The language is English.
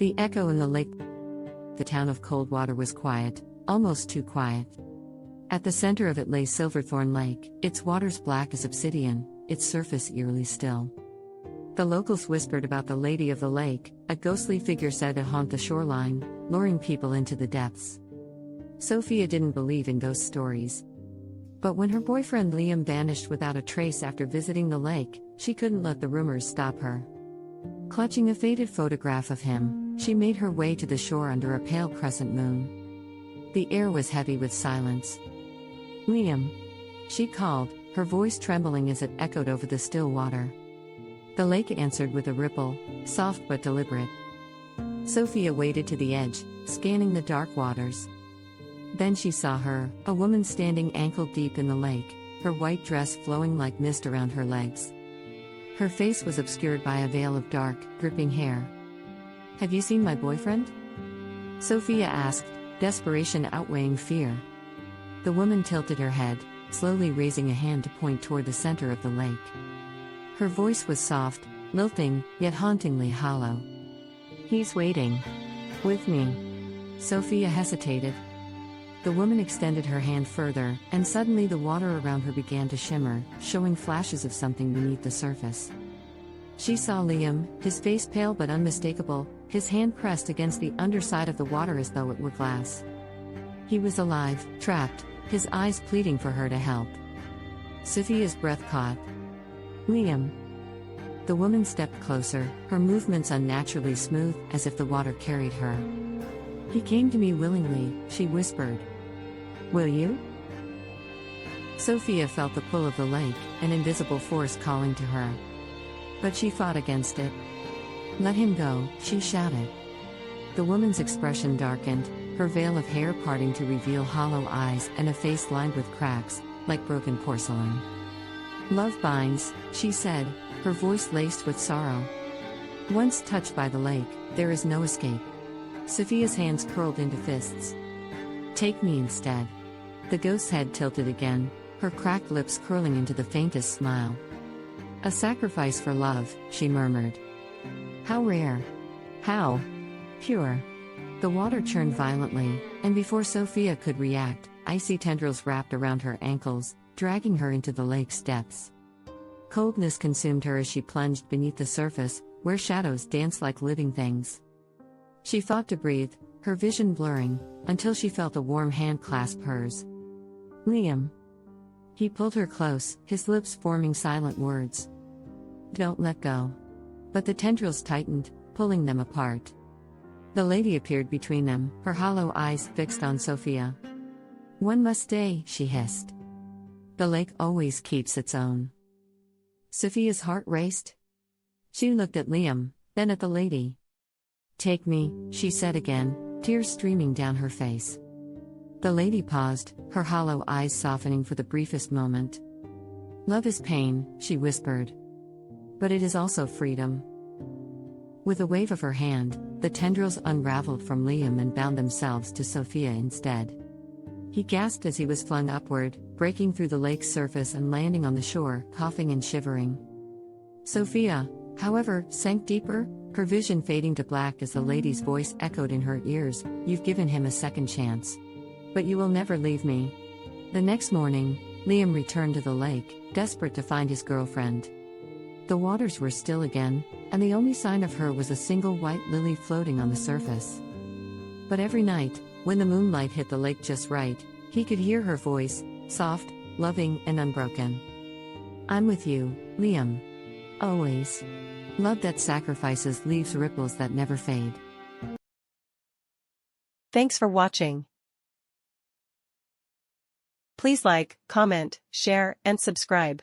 The echo in the lake. The town of Coldwater was quiet, almost too quiet. At the center of it lay Silverthorn Lake, its waters black as obsidian, its surface eerily still. The locals whispered about the Lady of the Lake, a ghostly figure said to haunt the shoreline, luring people into the depths. Sophia didn't believe in ghost stories. But when her boyfriend Liam vanished without a trace after visiting the lake, she couldn't let the rumors stop her. Clutching a faded photograph of him, she made her way to the shore under a pale crescent moon. The air was heavy with silence. "Liam," she called, her voice trembling as it echoed over the still water. The lake answered with a ripple, soft but deliberate. Sophia waded to the edge, scanning the dark waters. Then she saw her, a woman standing ankle-deep in the lake, her white dress flowing like mist around her legs. Her face was obscured by a veil of dark, dripping hair. "Have you seen my boyfriend?" Sophia asked, desperation outweighing fear. The woman tilted her head, slowly raising a hand to point toward the center of the lake. Her voice was soft, lilting, yet hauntingly hollow. "He's waiting. With me." Sophia hesitated. The woman extended her hand further, and suddenly the water around her began to shimmer, showing flashes of something beneath the surface. She saw Liam, his face pale but unmistakable, his hand pressed against the underside of the water as though it were glass. He was alive, trapped, his eyes pleading for her to help. Sophia's breath caught. "Liam." The woman stepped closer, her movements unnaturally smooth, as if the water carried her. "He came to me willingly," she whispered. "Will you?" Sophia felt the pull of the lake, an invisible force calling to her. But she fought against it. "Let him go," she shouted. The woman's expression darkened, her veil of hair parting to reveal hollow eyes and a face lined with cracks, like broken porcelain. "Love binds," she said, her voice laced with sorrow. "Once touched by the lake, there is no escape." Sophia's hands curled into fists. "Take me instead." The ghost's head tilted again, her cracked lips curling into the faintest smile. "A sacrifice for love," she murmured. "How rare. How pure." The water churned violently, and before Sophia could react, icy tendrils wrapped around her ankles, dragging her into the lake's depths. Coldness consumed her as she plunged beneath the surface, where shadows danced like living things. She fought to breathe, her vision blurring, until she felt a warm hand clasp hers. "Liam." He pulled her close, his lips forming silent words. "Don't let go." But the tendrils tightened, pulling them apart. The lady appeared between them, her hollow eyes fixed on Sophia. "One must stay," she hissed. "The lake always keeps its own." Sophia's heart raced. She looked at Liam, then at the lady. "Take me," she said again, tears streaming down her face. The lady paused, her hollow eyes softening for the briefest moment. "Love is pain," she whispered. "But it is also freedom." With a wave of her hand, the tendrils unraveled from Liam and bound themselves to Sophia instead. He gasped as he was flung upward, breaking through the lake's surface and landing on the shore, coughing and shivering. Sophia, however, sank deeper, her vision fading to black as the lady's voice echoed in her ears, "You've given him a second chance. But you will never leave me." The next morning, Liam returned to the lake, desperate to find his girlfriend. The waters were still again, and the only sign of her was a single white lily floating on the surface. But every night, when the moonlight hit the lake just right, he could hear her voice, soft, loving, and unbroken. "I'm with you, Liam. Always. Love that sacrifices leaves ripples that never fade." Thanks for watching. Please like, comment, share, and subscribe.